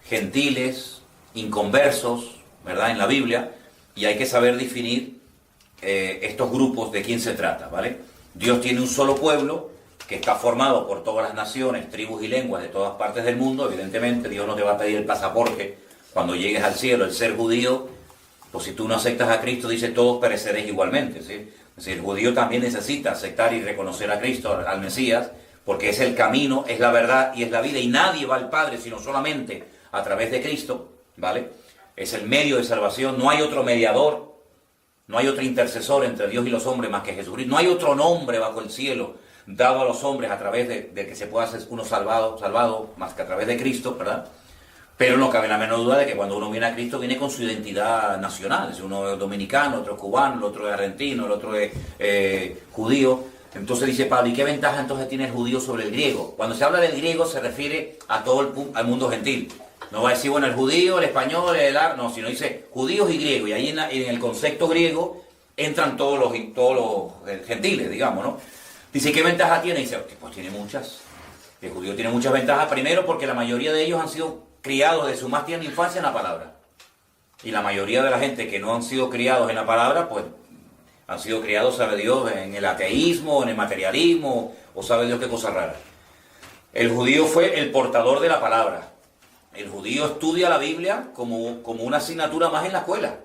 gentiles, inconversos, ¿verdad?, en la Biblia, y hay que saber definir estos grupos de quién se trata, ¿vale? Dios tiene un solo pueblo que está formado por todas las naciones, tribus y lenguas de todas partes del mundo. Evidentemente Dios no te va a pedir el pasaporte cuando llegues al cielo, el ser judío, pues si tú no aceptas a Cristo, dice, todos pereceréis igualmente, ¿sí? Es decir, el judío también necesita aceptar y reconocer a Cristo, al Mesías, porque es el camino, es la verdad y es la vida, y nadie va al Padre sino solamente a través de Cristo, ¿vale? Es el medio de salvación, no hay otro mediador, no hay otro intercesor entre Dios y los hombres más que Jesucristo, no hay otro nombre bajo el cielo dado a los hombres a través de que se pueda ser uno salvado más que a través de Cristo, ¿verdad? Pero no cabe la menor duda de que cuando uno viene a Cristo viene con su identidad nacional. Si uno es dominicano, otro es cubano, el otro es argentino, el otro es judío. Entonces dice Pablo, ¿y qué ventaja entonces tiene el judío sobre el griego? Cuando se habla del griego se refiere a todo al mundo gentil. No va a decir, bueno, el judío, el español, el árabe, no, sino dice judíos y griegos. Y ahí en el concepto griego entran todos los gentiles, digamos, ¿no? Dice, ¿qué ventaja tiene? Y dice, pues tiene muchas. El judío tiene muchas ventajas. Primero, porque la mayoría de ellos han sido criados de su más tierna infancia en la palabra. Y la mayoría de la gente que no han sido criados en la palabra, pues han sido criados, sabe Dios, en el ateísmo, en el materialismo, o sabe Dios qué cosa rara. El judío fue el portador de la palabra. El judío estudia la Biblia como una asignatura más en la escuela.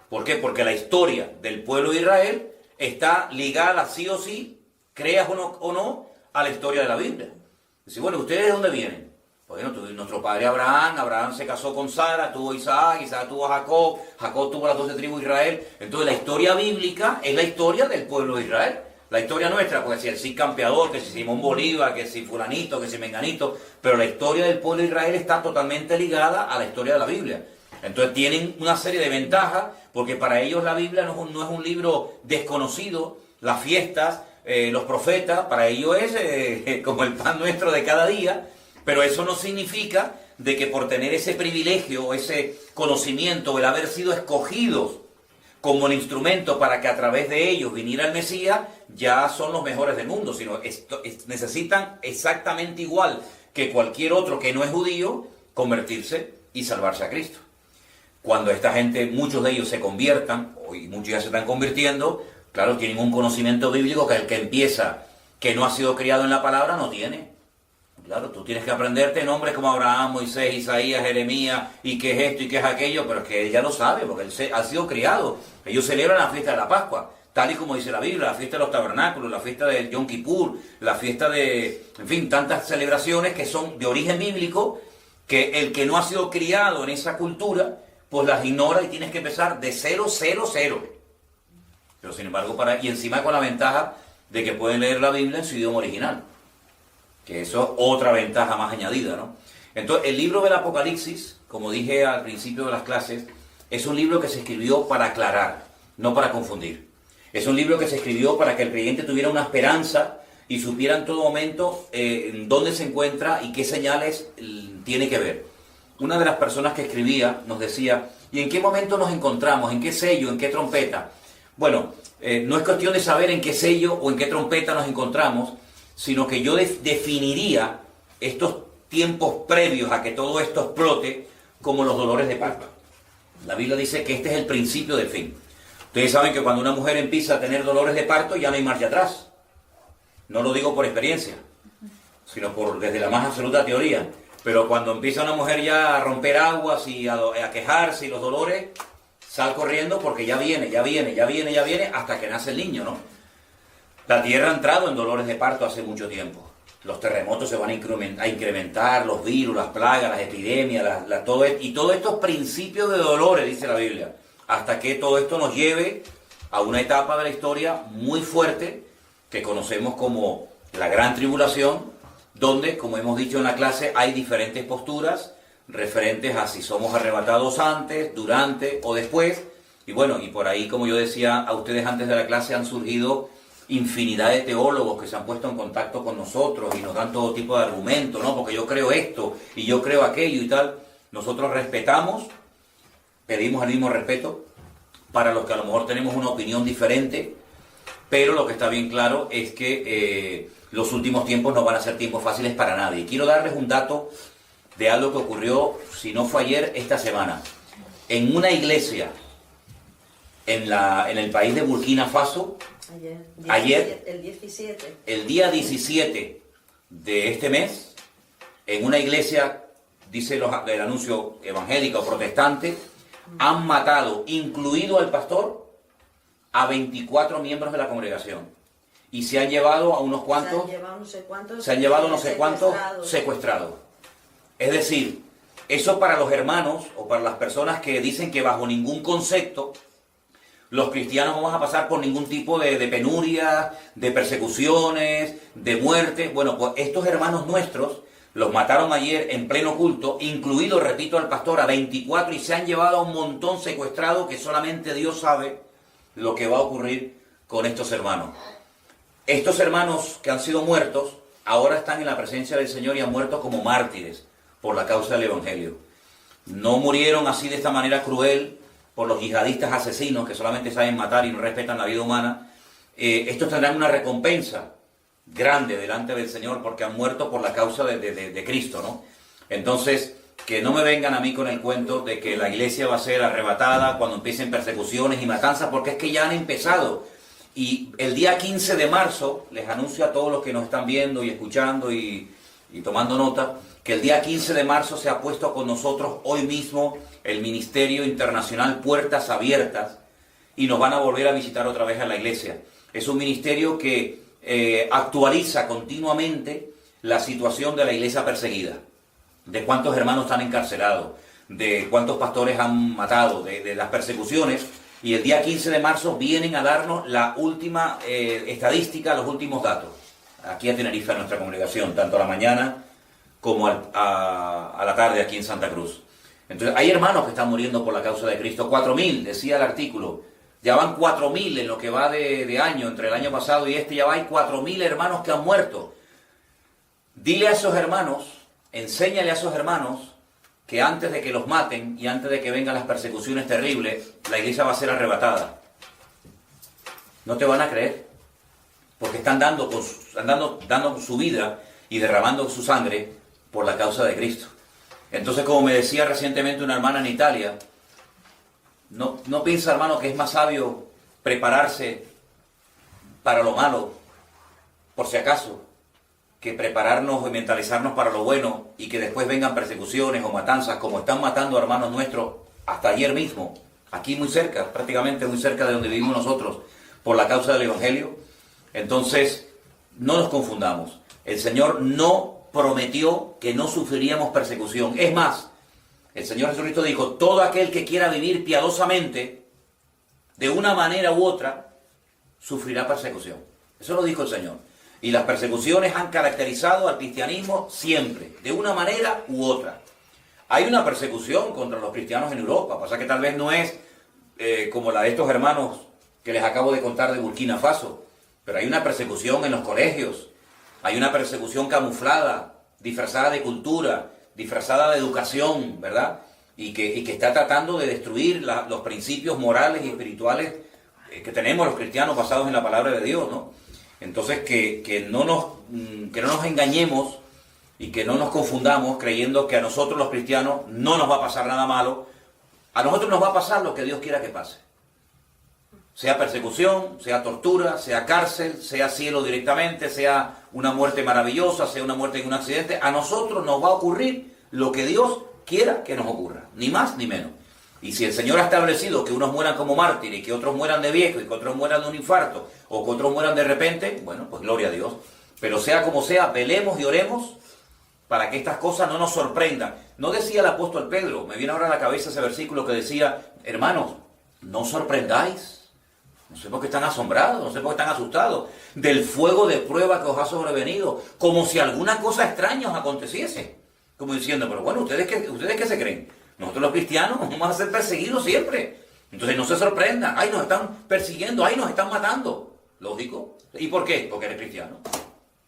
¿Por qué? Porque la historia del pueblo de Israel está ligada sí o sí, creas o no, a la historia de la Biblia. Dice, bueno, ¿ustedes de dónde vienen? Bueno, nuestro padre Abraham se casó con Sara, tuvo Isaac tuvo a Jacob tuvo las 12 tribus de Israel. Entonces la historia bíblica es la historia del pueblo de Israel. La historia nuestra, pues si el Cid Campeador, que si Simón Bolívar, que si fulanito, que si menganito, pero la historia del pueblo de Israel está totalmente ligada a la historia de la Biblia. Entonces tienen una serie de ventajas, porque para ellos la Biblia no es un libro desconocido, las fiestas, los profetas, para ellos es como el pan nuestro de cada día, pero eso no significa de que por tener ese privilegio, ese conocimiento, el haber sido escogidos como el instrumento para que a través de ellos viniera el Mesías, ya son los mejores del mundo, sino necesitan exactamente igual que cualquier otro que no es judío, convertirse y salvarse a Cristo. Cuando esta gente, muchos de ellos se conviertan, y muchos ya se están convirtiendo, claro, tienen un conocimiento bíblico que el que empieza, que no ha sido criado en la palabra, no tiene. Claro, tú tienes que aprenderte nombres como Abraham, Moisés, Isaías, Jeremías, y qué es esto y qué es aquello, pero es que él ya lo sabe, porque él ha sido criado. Ellos celebran la fiesta de la Pascua, tal y como dice la Biblia, la fiesta de los tabernáculos, la fiesta del Yom Kippur, la fiesta de, en fin, tantas celebraciones que son de origen bíblico, que el que no ha sido criado en esa cultura, pues las ignora y tienes que empezar de 0, 0, 0. Pero sin embargo, y encima con la ventaja de que pueden leer la Biblia en su idioma original. Que eso es otra ventaja más añadida, ¿no? Entonces, el libro del Apocalipsis, como dije al principio de las clases, es un libro que se escribió para aclarar, no para confundir. Es un libro que se escribió para que el creyente tuviera una esperanza y supiera en todo momento dónde se encuentra y qué señales tiene que ver. Una de las personas que escribía nos decía, ¿y en qué momento nos encontramos? ¿En qué sello? ¿En qué trompeta? Bueno, no es cuestión de saber en qué sello o en qué trompeta nos encontramos, sino que yo definiría estos tiempos previos a que todo esto explote como los dolores de parto. La Biblia dice que este es el principio del fin. Ustedes saben que cuando una mujer empieza a tener dolores de parto ya no hay marcha atrás. No lo digo por experiencia, sino desde la más absoluta teoría. Pero cuando empieza una mujer ya a romper aguas y a quejarse y los dolores, sal corriendo porque ya viene, hasta que nace el niño, ¿no? La tierra ha entrado en dolores de parto hace mucho tiempo. Los terremotos se van a incrementar, los virus, las plagas, las epidemias, todo estos principios de dolores, dice la Biblia, hasta que todo esto nos lleve a una etapa de la historia muy fuerte que conocemos como la Gran Tribulación, donde, como hemos dicho en la clase, hay diferentes posturas referentes a si somos arrebatados antes, durante o después. Y bueno, y por ahí, como yo decía a ustedes antes de la clase, han surgido infinidad de teólogos que se han puesto en contacto con nosotros y nos dan todo tipo de argumentos, ¿no? Porque yo creo esto y yo creo aquello y tal. Nosotros respetamos, pedimos el mismo respeto para los que a lo mejor tenemos una opinión diferente, pero lo que está bien claro es que los últimos tiempos no van a ser tiempos fáciles para nadie. Quiero darles un dato de algo que ocurrió, si no fue ayer, esta semana. En una iglesia en el país de Burkina Faso, ayer, el día 17 de este mes, en una iglesia, dice el anuncio evangélico protestante, han matado, incluido al pastor, a 24 miembros de la congregación. Y se han llevado a unos cuantos, se han llevado no sé cuántos secuestrados. Es decir, eso para los hermanos o para las personas que dicen que bajo ningún concepto los cristianos no vamos a pasar por ningún tipo de penuria, de persecuciones, de muerte. Bueno, pues estos hermanos nuestros los mataron ayer en pleno culto, incluido, repito, al pastor, a 24, y se han llevado a un montón secuestrado que solamente Dios sabe lo que va a ocurrir con estos hermanos. Estos hermanos que han sido muertos, ahora están en la presencia del Señor y han muerto como mártires por la causa del Evangelio. No murieron así de esta manera cruel por los yihadistas asesinos que solamente saben matar y no respetan la vida humana. Estos tendrán una recompensa grande delante del Señor porque han muerto por la causa de Cristo, ¿no? Entonces, que no me vengan a mí con el cuento de que la iglesia va a ser arrebatada cuando empiecen persecuciones y matanzas, porque es que ya han empezado. Y el día 15 de marzo, les anuncio a todos los que nos están viendo y escuchando y tomando nota, que el día 15 de marzo se ha puesto con nosotros hoy mismo el Ministerio Internacional Puertas Abiertas y nos van a volver a visitar otra vez a la iglesia. Es un ministerio que actualiza continuamente la situación de la iglesia perseguida, de cuántos hermanos están encarcelados, de cuántos pastores han matado, de las persecuciones Y el día 15 de marzo vienen a darnos la última estadística, los últimos datos. Aquí a Tenerife, a nuestra congregación, tanto a la mañana como a la tarde aquí en Santa Cruz. Entonces, hay hermanos que están muriendo por la causa de Cristo. 4.000, decía el artículo. Ya van 4.000 en lo que va de año, entre el año pasado y este, ya va, hay 4.000 hermanos que han muerto. Dile a esos hermanos, enséñale a esos hermanos que antes de que los maten y antes de que vengan las persecuciones terribles, la iglesia va a ser arrebatada. No te van a creer, porque están dando su vida y derramando su sangre por la causa de Cristo. Entonces, como me decía recientemente una hermana en Italia, no piensa, hermano, que es más sabio prepararse para lo malo, por si acaso, que prepararnos y mentalizarnos para lo bueno y que después vengan persecuciones o matanzas, como están matando a hermanos nuestros hasta ayer mismo, aquí muy cerca, prácticamente muy cerca de donde vivimos nosotros, por la causa del Evangelio. Entonces, no nos confundamos. El Señor no prometió que no sufriríamos persecución. Es más, el Señor Jesucristo dijo, todo aquel que quiera vivir piadosamente, de una manera u otra, sufrirá persecución. Eso lo dijo el Señor. Y las persecuciones han caracterizado al cristianismo siempre, de una manera u otra. Hay una persecución contra los cristianos en Europa, pasa que tal vez no es como la de estos hermanos que les acabo de contar de Burkina Faso, pero hay una persecución en los colegios, hay una persecución camuflada, disfrazada de cultura, disfrazada de educación, ¿verdad? Y que está tratando de destruir los principios morales y espirituales que tenemos los cristianos basados en la palabra de Dios, ¿no? Entonces, que no nos engañemos y que no nos confundamos creyendo que a nosotros los cristianos no nos va a pasar nada malo. A nosotros nos va a pasar lo que Dios quiera que pase. Sea persecución, sea tortura, sea cárcel, sea cielo directamente, sea una muerte maravillosa, sea una muerte en un accidente. A nosotros nos va a ocurrir lo que Dios quiera que nos ocurra, ni más ni menos. Y si el Señor ha establecido que unos mueran como mártires, que otros mueran de viejo, y que otros mueran de un infarto, o que otros mueran de repente, bueno, pues gloria a Dios. Pero sea como sea, velemos y oremos para que estas cosas no nos sorprendan. No decía el apóstol Pedro, me viene ahora a la cabeza ese versículo que decía, hermanos, no os sorprendáis. No sé por qué están asombrados, no sé por qué están asustados del fuego de prueba que os ha sobrevenido, como si alguna cosa extraña os aconteciese. Como diciendo, pero bueno, ¿ustedes qué se creen? Nosotros los cristianos vamos a ser perseguidos siempre. Entonces no se sorprendan. Ay, nos están persiguiendo, ay, nos están matando. Lógico. ¿Y por qué? Porque eres cristiano.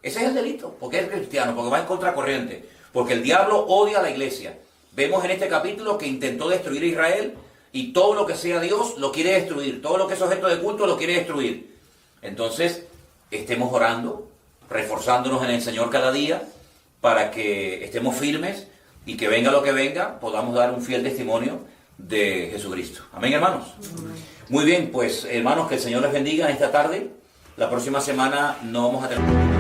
Ese es el delito. Porque eres cristiano, porque va en contracorriente. Porque el diablo odia a la iglesia. Vemos en este capítulo que intentó destruir a Israel y todo lo que sea Dios lo quiere destruir. Todo lo que es objeto de culto lo quiere destruir. Entonces, estemos orando, reforzándonos en el Señor cada día para que estemos firmes y que venga lo que venga, podamos dar un fiel testimonio de Jesucristo. Amén, hermanos. Muy bien, pues hermanos, que el Señor les bendiga en esta tarde. La próxima semana no vamos a tener...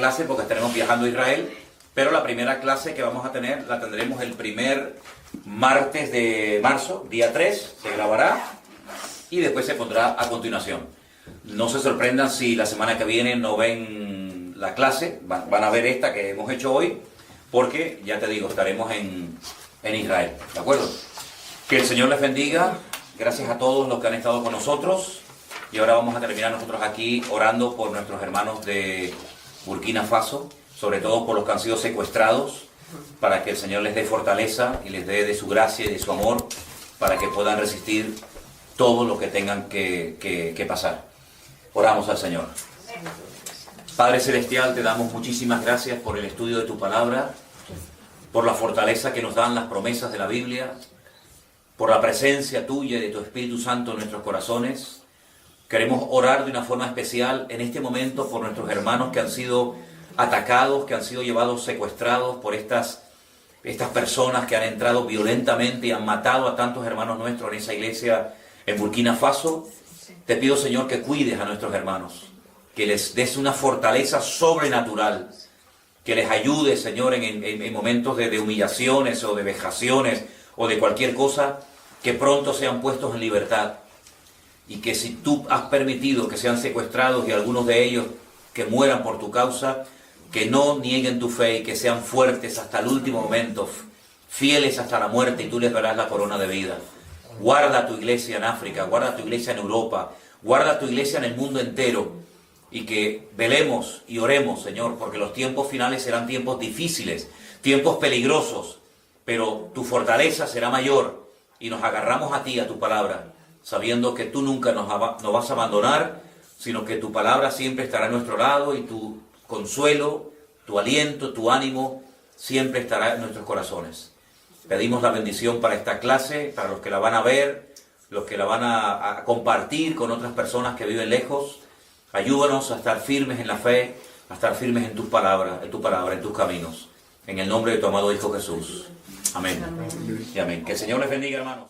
clase porque estaremos viajando a Israel, pero la primera clase que vamos a tener la tendremos el primer martes de marzo, día 3, se grabará y después se pondrá a continuación. No se sorprendan si la semana que viene no ven la clase, van a ver esta que hemos hecho hoy, porque ya te digo, estaremos en Israel, ¿de acuerdo? Que el Señor les bendiga, gracias a todos los que han estado con nosotros, y ahora vamos a terminar nosotros aquí orando por nuestros hermanos de Burkina Faso, sobre todo por los que han sido secuestrados, para que el Señor les dé fortaleza y les dé de su gracia y de su amor, para que puedan resistir todo lo que tengan que pasar. Oramos al Señor. Padre Celestial, te damos muchísimas gracias por el estudio de tu palabra, por la fortaleza que nos dan las promesas de la Biblia, por la presencia tuya y de tu Espíritu Santo en nuestros corazones. Queremos orar de una forma especial en este momento por nuestros hermanos que han sido atacados, que han sido llevados secuestrados por estas personas que han entrado violentamente y han matado a tantos hermanos nuestros en esa iglesia en Burkina Faso. Te pido, Señor, que cuides a nuestros hermanos, que les des una fortaleza sobrenatural, que les ayude, Señor, en momentos de humillaciones o de vejaciones o de cualquier cosa, que pronto sean puestos en libertad. Y que si tú has permitido que sean secuestrados y algunos de ellos que mueran por tu causa, que no nieguen tu fe y que sean fuertes hasta el último momento, fieles hasta la muerte, y tú les darás la corona de vida. Guarda tu iglesia en África, guarda tu iglesia en Europa, guarda tu iglesia en el mundo entero, y que velemos y oremos, Señor, porque los tiempos finales serán tiempos difíciles, tiempos peligrosos, pero tu fortaleza será mayor, y nos agarramos a ti, a tu palabra, sabiendo que tú nunca nos vas a abandonar, sino que tu palabra siempre estará a nuestro lado, y tu consuelo, tu aliento, tu ánimo, siempre estará en nuestros corazones. Pedimos la bendición para esta clase, para los que la van a ver, los que la van a compartir con otras personas que viven lejos. Ayúdanos a estar firmes en la fe, a estar firmes en tus palabras, en tus caminos. En el nombre de tu amado Hijo Jesús. Amén. Y amén. Que el Señor les bendiga, hermanos.